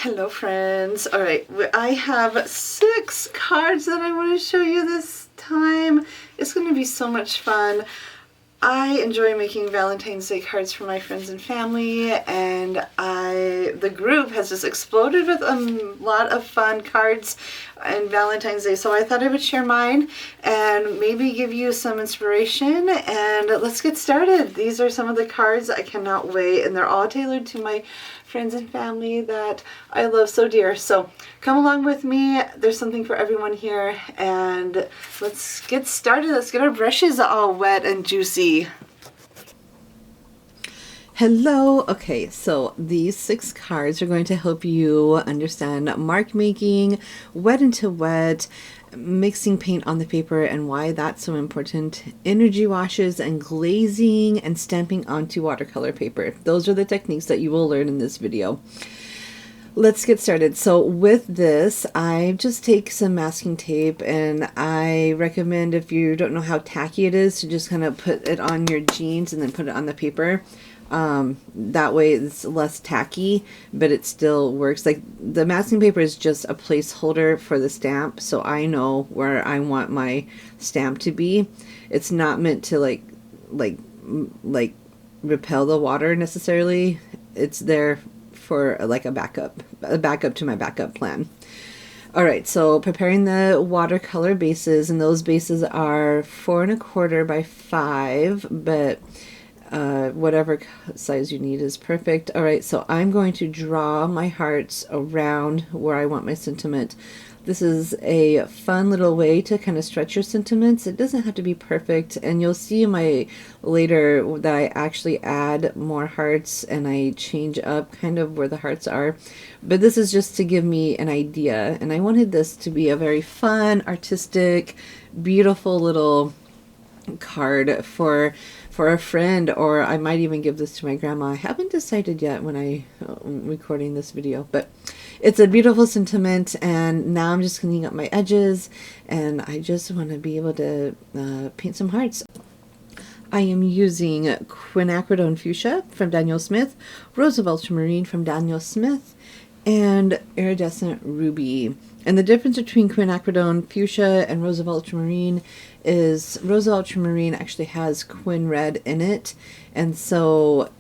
Hello friends. All right, I have 6 cards that I want to show you this time. It's going to be so much fun. I enjoy making Valentine's Day cards for my friends and family, and the group has just exploded with a lot of fun cards on Valentine's Day, so I thought I would share mine and maybe give you some inspiration, and let's get started. These are some of the cards. I cannot wait, and they're all tailored to my friends and family that I love so dear. So come along with me. There's something for everyone here, and let's get started. Let's get our brushes all wet and juicy. Hello. Okay, so these 6 cards are going to help you understand mark making, wet into wet, mixing paint on the paper and why that's so important, energy washes and glazing, and stamping onto watercolor paper. Those are the techniques that you will learn in this video. Let's get started. So with this, I just take some masking tape, and I recommend, if you don't know how tacky it is, to just kind of put it on your jeans and then put it on the paper. That way it's less tacky, but it still works. Like, the masking paper is just a placeholder for the stamp, so I know where I want my stamp to be. It's not meant to like repel the water necessarily. It's there for like a backup to my backup plan. All right, so preparing the watercolor bases, and those bases are 4 1/4 by 5, but whatever size you need is perfect. All right, so I'm going to draw my hearts around where I want my sentiment. This is a fun little way to kind of stretch your sentiments. It doesn't have to be perfect, and you'll see in my later that I actually add more hearts and I change up kind of where the hearts are. But this is just to give me an idea, and I wanted this to be a very fun, artistic, beautiful little card for a friend, or I might even give this to my grandma. I haven't decided yet when I'm recording this video, but it's a beautiful sentiment. And now I'm just cleaning up my edges, and I just want to be able to paint some hearts. I am using quinacridone fuchsia from Daniel Smith, rose of ultramarine from Daniel Smith, and iridescent ruby. And the difference between quinacridone fuchsia and rose of ultramarine is rose of ultramarine actually has quin red in it, and so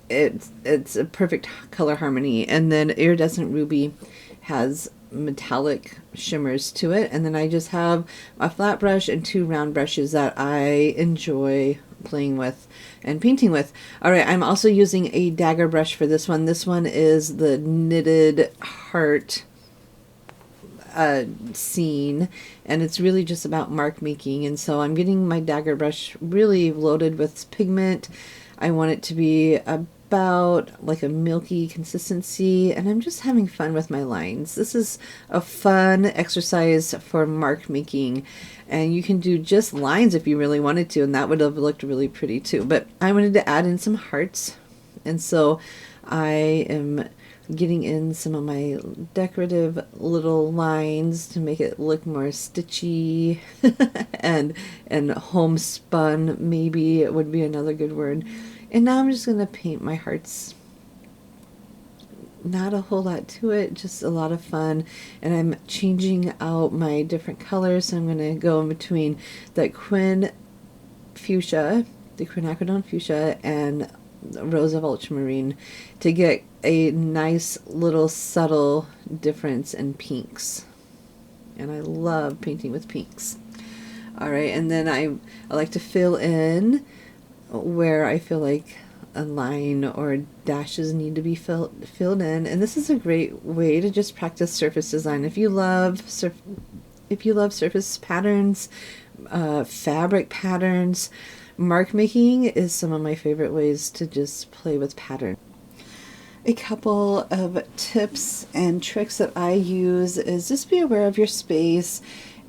it's a perfect color harmony. And then iridescent ruby has metallic shimmers to it. And then I just have a flat brush and 2 round brushes that I enjoy playing with and painting with. All right, I'm also using a dagger brush for this one. This one is the knitted heart scene, and it's really just about mark making. And so I'm getting my dagger brush really loaded with pigment. I want it to be about like a milky consistency, and I'm just having fun with my lines. This is a fun exercise for mark making, and you can do just lines if you really wanted to, and that would have looked really pretty too. But I wanted to add in some hearts, and so I am getting in some of my decorative little lines to make it look more stitchy and homespun, maybe it would be another good word. And now I'm just going to paint my hearts. Not a whole lot to it, just a lot of fun. And I'm changing out my different colors, so I'm going to go in between the quinacridone fuchsia and rose of ultramarine to get a nice little subtle difference in pinks. And I love painting with pinks. All right, and then I like to fill in where I feel like a line or dashes need to be filled in. And this is a great way to just practice surface design. If you love surface patterns, fabric patterns, mark making is some of my favorite ways to just play with pattern. A couple of tips and tricks that I use is just be aware of your space.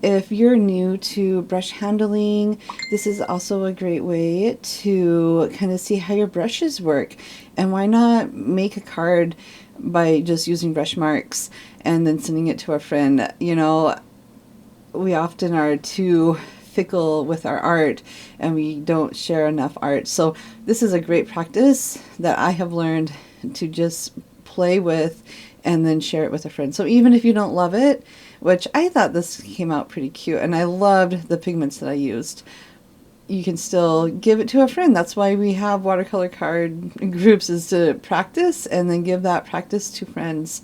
If you're new to brush handling, this is also a great way to kind of see how your brushes work. And why not make a card by just using brush marks and then sending it to a friend? You know, we often are too fickle with our art, and we don't share enough art. So this is a great practice that I have learned to just play with and then share it with a friend. So even if you don't love it, which I thought this came out pretty cute, and I loved the pigments that I used, you can still give it to a friend. That's why we have watercolor card groups, is to practice and then give that practice to friends.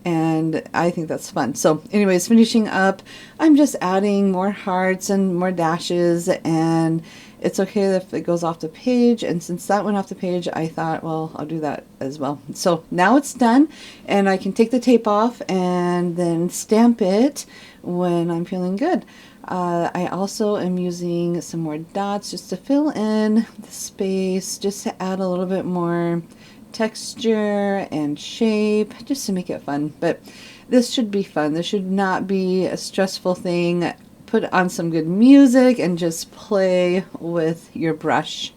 And I think that's fun. So anyways, finishing up, I'm just adding more hearts and more dashes, and it's okay if it goes off the page. And since that went off the page, I thought, well, I'll do that as well. So now it's done, and I can take the tape off and then stamp it when I'm feeling good. I also am using some more dots just to fill in the space, just to add a little bit more texture and shape, just to make it fun. But this should be fun. This should not be a stressful thing. Put on some good music and just play with your brush.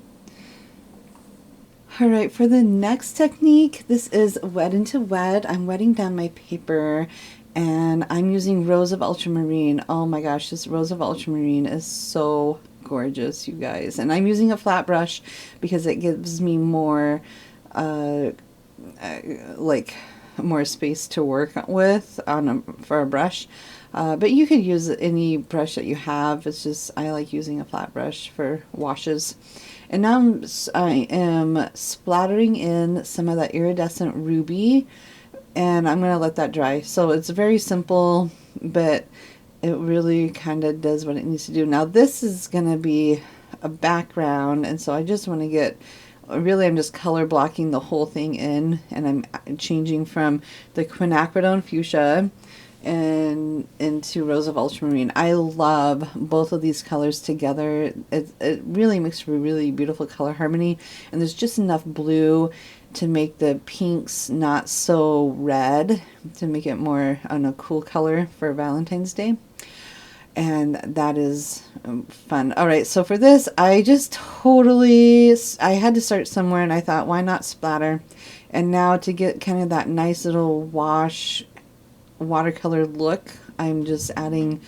All right, for the next technique, this is wet into wet. I'm wetting down my paper, and I'm using Rose of Ultramarine. Oh my gosh, this Rose of Ultramarine is so gorgeous, you guys. And I'm using a flat brush because it gives me more like more space to work with for a brush. But you could use any brush that you have. It's just, I like using a flat brush for washes. And now I am splattering in some of that iridescent ruby, and I'm going to let that dry. So it's very simple, but it really kind of does what it needs to do. Now this is going to be a background, and so I just want to get, really I'm just color blocking the whole thing in, and I'm changing from the quinacridone fuchsia and into Rose of Ultramarine. I love both of these colors together. It really makes for a really beautiful color harmony, and there's just enough blue to make the pinks not so red, to make it more on a cool color for Valentine's Day. And that is fun. All right, so for this, I just totally, I had to start somewhere, and I thought, why not splatter? And now to get kind of that nice little wash watercolor look, I'm just adding,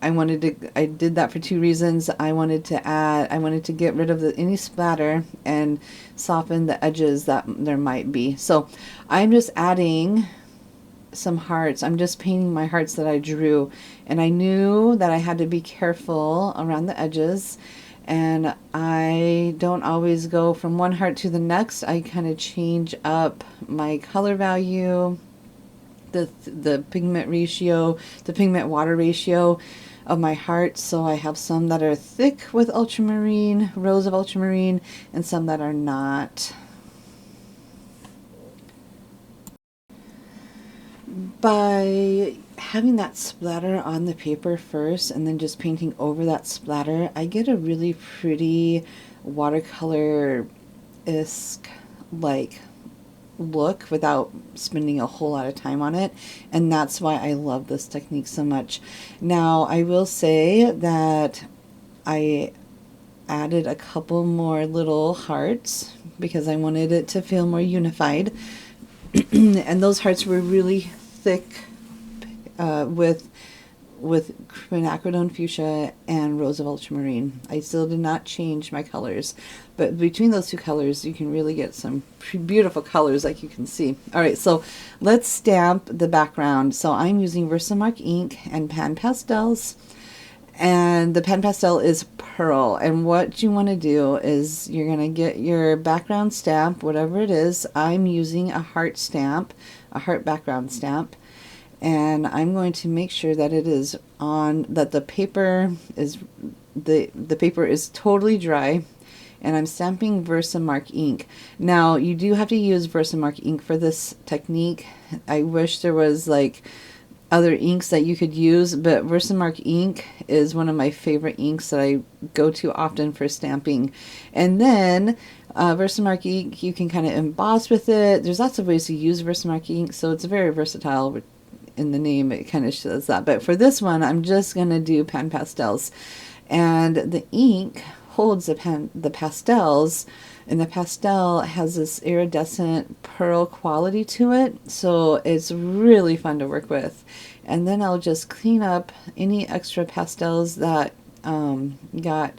I did that for two reasons. I wanted to get rid of any splatter and soften the edges that there might be. So I'm just adding some hearts. I'm just painting my hearts that I drew, and I knew that I had to be careful around the edges, and I don't always go from one heart to the next. I kind of change up my color value, the pigment ratio, the pigment water ratio of my hearts. So I have some that are thick with ultramarine, Rose of Ultramarine, and some that are not. By having that splatter on the paper first and then just painting over that splatter, I get a really pretty watercolor-esque like look without spending a whole lot of time on it, and that's why I love this technique so much. Now I will say that I added a couple more little hearts because I wanted it to feel more unified and those hearts were really thick with quinacridone fuchsia and Rose of Ultramarine. I still did not change my colors, but between those two colors you can really get some beautiful colors, like you can see. All right, so let's stamp the background. So I'm using Versamark ink and Pan Pastels, and the Pan Pastel is pearl. And what you want to do is you're going to get your background stamp, whatever it is. I'm using a heart stamp, a heart background stamp, and I'm going to make sure that it is on, that the paper is the paper is totally dry, and I'm stamping Versamark ink. Now you do have to use Versamark ink for this technique. I wish there was like other inks that you could use, but Versamark ink is one of my favorite inks that I go to often for stamping. And then Versamark ink, you can kind of emboss with it. There's lots of ways to use Versamark ink, so it's very versatile. In the name it kind of says that, but for this one I'm just going to do Pan Pastels, and the ink holds the pastels, and the pastel has this iridescent pearl quality to it, so it's really fun to work with. And then I'll just clean up any extra pastels that got,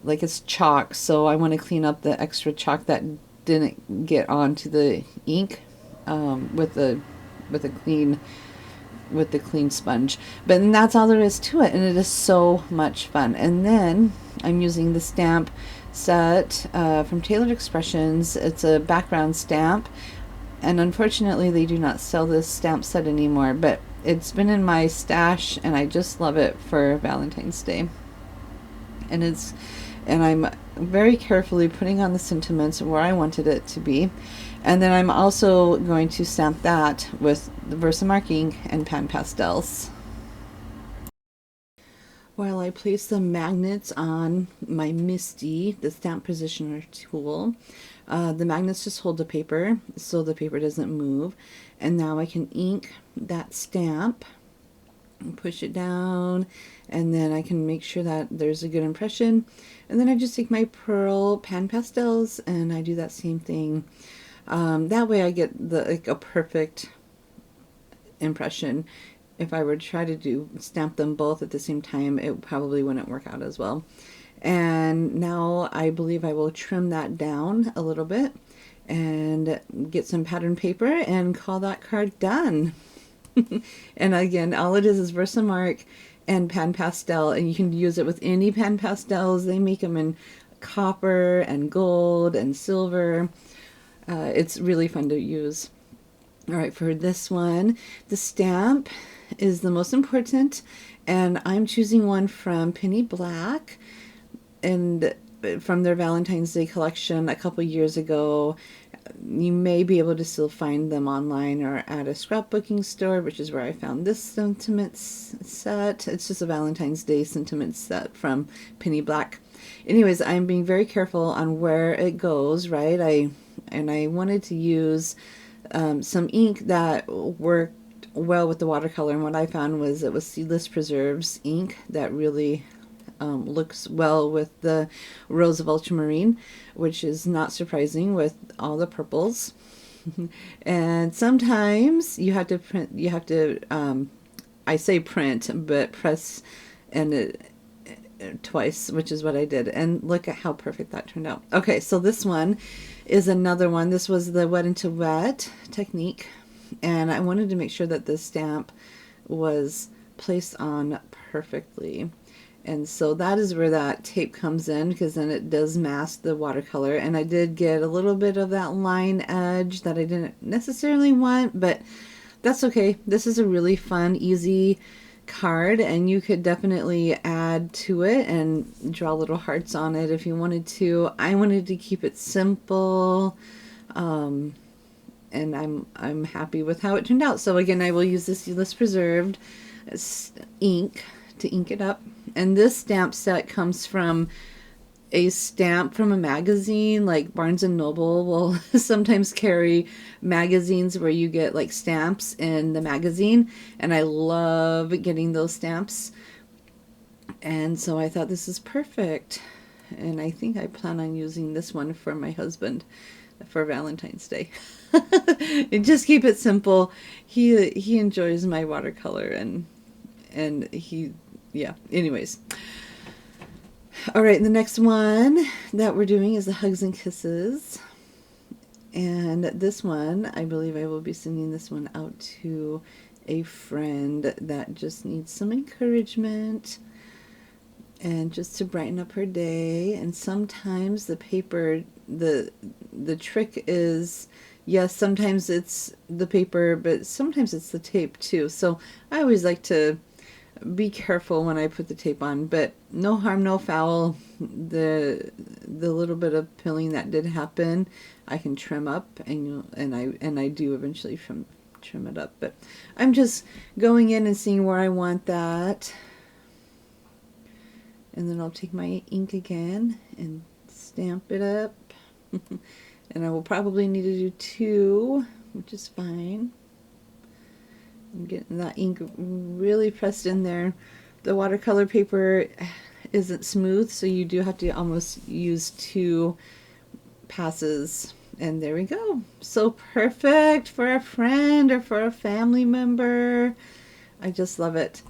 like, it's chalk, so I want to clean up the extra chalk that didn't get onto the ink. with the with a clean with the clean sponge. But then that's all there is to it, and it is so much fun. And then I'm using the stamp set from Tailored Expressions. It's a background stamp, and unfortunately they do not sell this stamp set anymore, but it's been in my stash and I just love it for Valentine's Day. And I'm very carefully putting on the sentiments where I wanted it to be. And then I'm also going to stamp that with the Versamark ink and Pan Pastels. While I place the magnets on my Misty, the stamp positioner tool, the magnets just hold the paper so the paper doesn't move. And now I can ink that stamp and push it down, and then I can make sure that there's a good impression. And then I just take my Pearl Pan Pastels and I do that same thing. That way I get a perfect impression. If I were to try to stamp them both at the same time, it probably wouldn't work out as well. And now I believe I will trim that down a little bit and get some pattern paper and call that card done. And again, all it is Versamark and Pan Pastel, and you can use it with any Pan Pastels. They make them in copper and gold and silver. It's really fun to use. All right, for this one, the stamp is the most important, and I'm choosing one from Penny Black, and from their Valentine's Day collection a couple years ago. You may be able to still find them online or at a scrapbooking store, which is where I found this sentiments set. It's just a Valentine's Day sentiment set from Penny Black. Anyways, I'm being very careful on where it goes, right? I wanted to use some ink that worked well with the watercolor, and what I found was it was Seedless Preserves ink that really looks well with the Rose of Ultramarine, which is not surprising with all the purples. And sometimes you have to print, I say print, but press and twice, which is what I did. And look at how perfect that turned out. Okay, so this one is another one. This was the wet into wet technique, and I wanted to make sure that the stamp was placed on perfectly. And so that is where that tape comes in, because then it does mask the watercolor. And I did get a little bit of that line edge that I didn't necessarily want, but that's okay. This is a really fun, easy card, and you could definitely add to it and draw little hearts on it if you wanted to. I wanted to keep it simple, and I'm happy with how it turned out. So again, I will use this Seedless Preserved ink to ink it up. And this stamp set comes from a stamp from a magazine. Like Barnes and Noble will sometimes carry magazines where you get like stamps in the magazine, and I love getting those stamps. And so I thought this is perfect, and I think I plan on using this one for my husband for Valentine's Day. And just keep it simple. He enjoys my watercolor, and he, yeah, anyways. All right, the next one that we're doing is the Hugs and Kisses. And this one, I believe I will be sending this one out to a friend that just needs some encouragement and just to brighten up her day. And sometimes the paper, the trick is, yes, sometimes it's the paper, but sometimes it's the tape too. So I always like to be careful when I put the tape on, but no harm, no foul. The little bit of pilling that did happen, I can trim up, and I do eventually trim it up. But I'm just going in and seeing where I want that, and then I'll take my ink again and stamp it up. And I will probably need to do 2, which is fine. I'm getting that ink really pressed in there. The watercolor paper isn't smooth, so you do have to almost use 2 passes. And there we go. So perfect for a friend or for a family member. I just love it.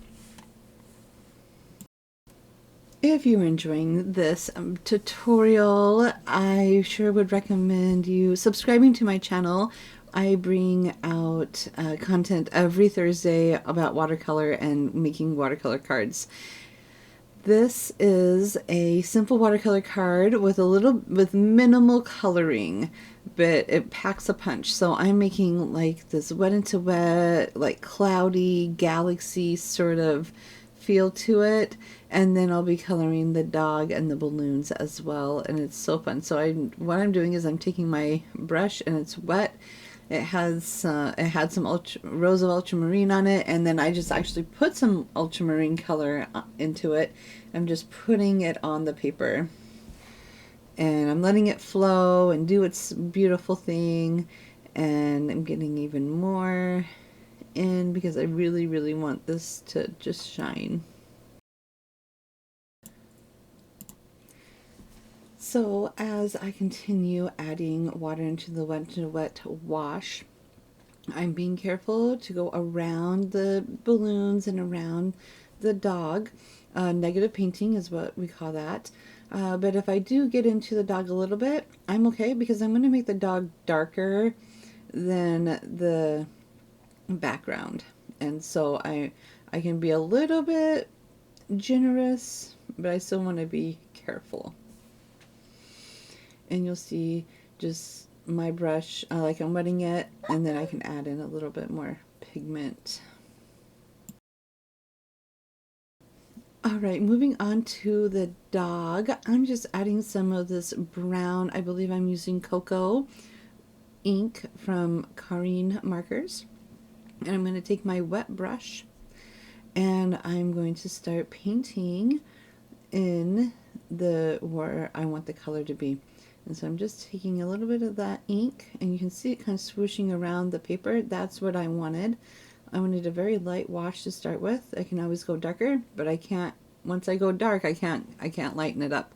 If you're enjoying this tutorial, I sure would recommend you subscribing to my channel I bring out content every Thursday about watercolor and making watercolor cards. This is a simple watercolor card with minimal coloring, but it packs a punch. So I'm making like this wet into wet, like cloudy galaxy sort of feel to it, and then I'll be coloring the dog and the balloons as well, and it's so fun. So what I'm doing is I'm taking my brush, and it's wet. It had some rows of ultramarine on it, and then I just actually put some ultramarine color into it. I'm just putting it on the paper, and I'm letting it flow and do its beautiful thing, and I'm getting even more in because I really, really want this to just shine. So as I continue adding water into the wet wash, I'm being careful to go around the balloons and around the dog. Negative painting is what we call that. But if I do get into the dog a little bit, I'm okay because I'm going to make the dog darker than the background. And so I can be a little bit generous, but I still want to be careful. And you'll see just my brush, like I'm wetting it, and then I can add in a little bit more pigment. Alright, moving on to the dog. I'm just adding some of this brown, I believe I'm using cocoa ink from Karine Markers. And I'm going to take my wet brush and I'm going to start painting in where I want the color to be. And so I'm just taking a little bit of that ink, and you can see it kind of swooshing around the paper. That's what I wanted. I wanted a very light wash to start with. I can always go darker, but I can't. Once I go dark, I can't lighten it up.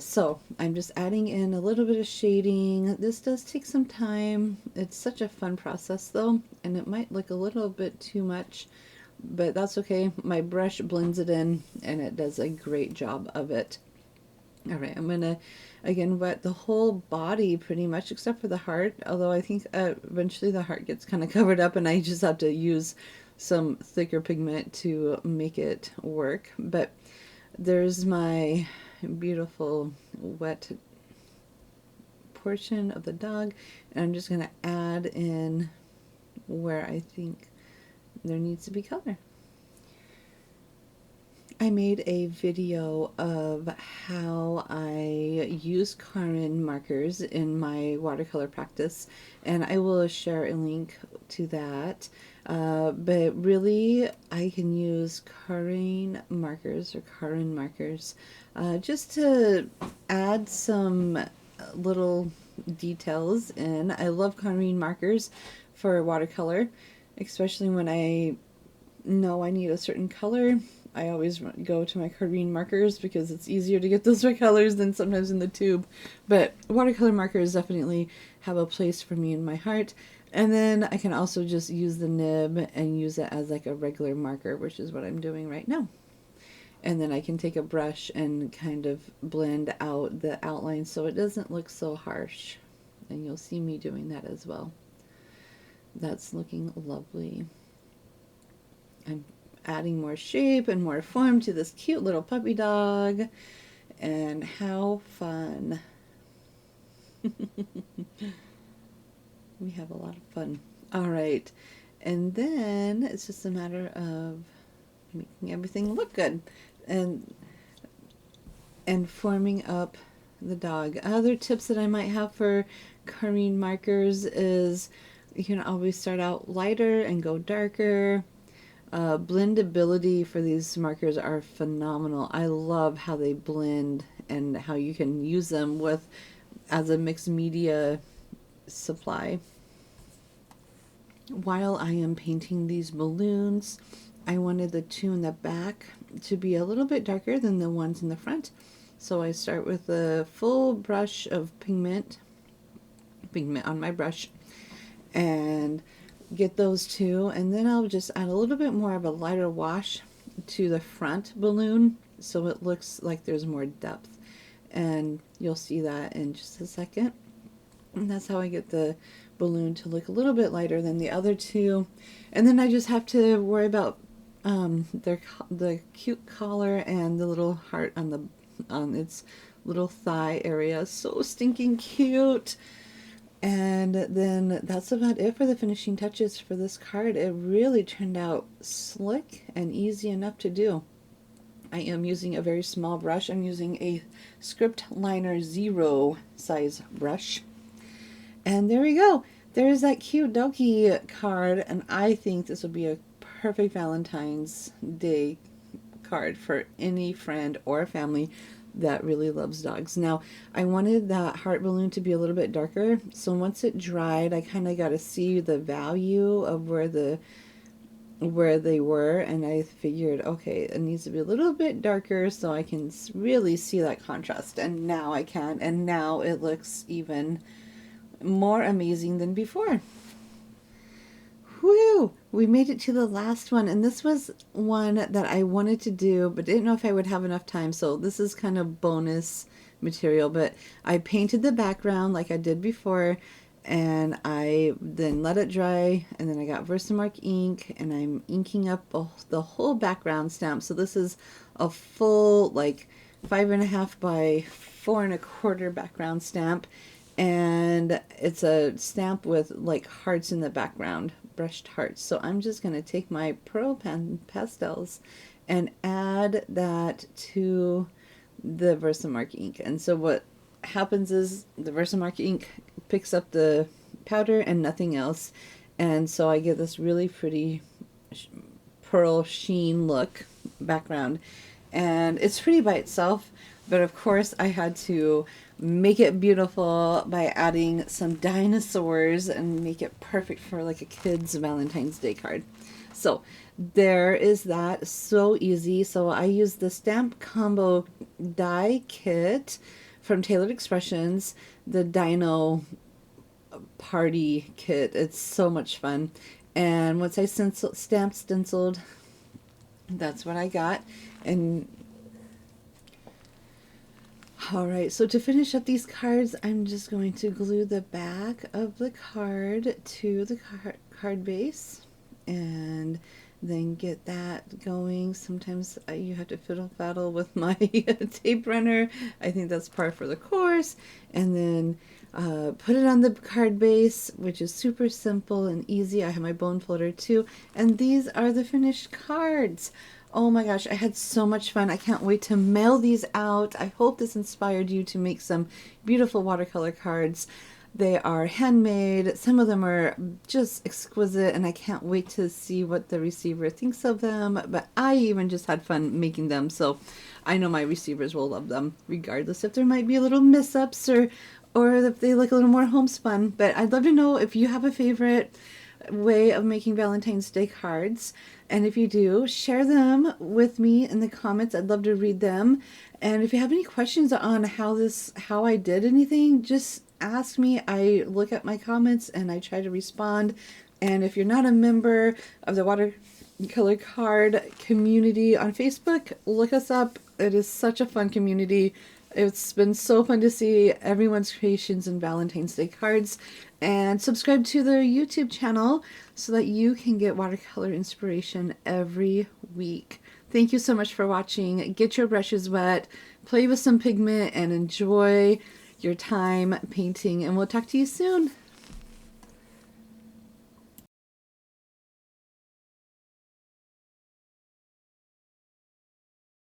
So I'm just adding in a little bit of shading. This does take some time. It's such a fun process though, and it might look a little bit too much, but that's okay. My brush blends it in, and it does a great job of it. Alright, I'm going to again wet the whole body pretty much except for the heart, although I think eventually the heart gets kind of covered up and I just have to use some thicker pigment to make it work. But there's my beautiful wet portion of the dog, and I'm just going to add in where I think there needs to be color. I made a video of how I use Karine markers in my watercolor practice, and I will share a link to that. But really, I can use Karine markers just to add some little details in. I love Karine markers for watercolor, especially when I know I need a certain color. I always go to my Karine markers because it's easier to get those colors than sometimes in the tube. But watercolor markers definitely have a place for me in my heart. And then I can also just use the nib and use it as like a regular marker, which is what I'm doing right now. And then I can take a brush and kind of blend out the outline so it doesn't look so harsh. And you'll see me doing that as well. That's looking lovely. I'm adding more shape and more form to this cute little puppy dog, and how fun. We have a lot of fun. All right, and then it's just a matter of making everything look good and forming up the dog. Other tips that I might have for Karine markers is you can always start out lighter and go darker. Blendability for these markers are phenomenal. I love how they blend and how you can use them as a mixed media supply. While I am painting these balloons, I wanted the two in the back to be a little bit darker than the ones in the front. So I start with a full brush of pigment on my brush and get those two, and then I'll just add a little bit more of a lighter wash to the front balloon so it looks like there's more depth, and you'll see that in just a second. And that's how I get the balloon to look a little bit lighter than the other two. And then I just have to worry about the cute collar and the little heart on its little thigh area. So stinking cute. And then that's about it for the finishing touches for this card. It really turned out slick and easy enough to do. I am using a very small brush. I'm using a Script Liner 0 size brush. And there we go. There's that cute doggy card, and I think this would be a perfect Valentine's Day card for any friend or family that really loves dogs. Now, I wanted that heart balloon to be a little bit darker, so once it dried, I kind of got to see the value of where they were, and I figured, okay, it needs to be a little bit darker so I can really see that contrast, and now I can, and now it looks even more amazing than before. Whew! We made it to the last one, and this was one that I wanted to do but didn't know if I would have enough time, so this is kind of bonus material. But I painted the background like I did before, and I then let it dry, and then I got Versamark ink, and I'm inking up the whole background stamp. So this is a full, like, 5.5 by 4.25 background stamp, and it's a stamp with like hearts in the background, brushed hearts. So I'm just going to take my Pro Pan Pastels and add that to the Versamark ink. And so what happens is the Versamark ink picks up the powder and nothing else, and so I get this really pretty pearl sheen look background, and it's pretty by itself, but of course I had to make it beautiful by adding some dinosaurs and make it perfect for like a kid's Valentine's Day card. So there is that. So easy. So I used the Stamp Combo die kit from Tailored Expressions, the Dino Party kit. It's so much fun. And once I stamped stenciled, that's what I got. And alright, so to finish up these cards, I'm just going to glue the back of the card to the card base, and then get that going. Sometimes you have to fiddle faddle with my tape runner. I think that's par for the course. And then put it on the card base, which is super simple and easy. I have my bone floater too, and these are the finished cards. Oh my gosh, I had so much fun. I can't wait to mail these out. I hope this inspired you to make some beautiful watercolor cards. They are handmade. Some of them are just exquisite, and I can't wait to see what the receiver thinks of them. But I even just had fun making them, so I know my receivers will love them, regardless if there might be a little mess-ups or if they look a little more homespun. But I'd love to know if you have a favorite way of making Valentine's Day cards, and if you do, share them with me in the comments. I'd love to read them. And if you have any questions on how I did anything, just ask me. I look at my comments and I try to respond. And if you're not a member of the Watercolor Card community on Facebook, look us up. It is such a fun community. It's been so fun to see everyone's creations in Valentine's Day cards. And subscribe to the YouTube channel so that you can get watercolor inspiration every week. Thank you so much for watching. Get your brushes wet, play with some pigment, and enjoy your time painting. And we'll talk to you soon.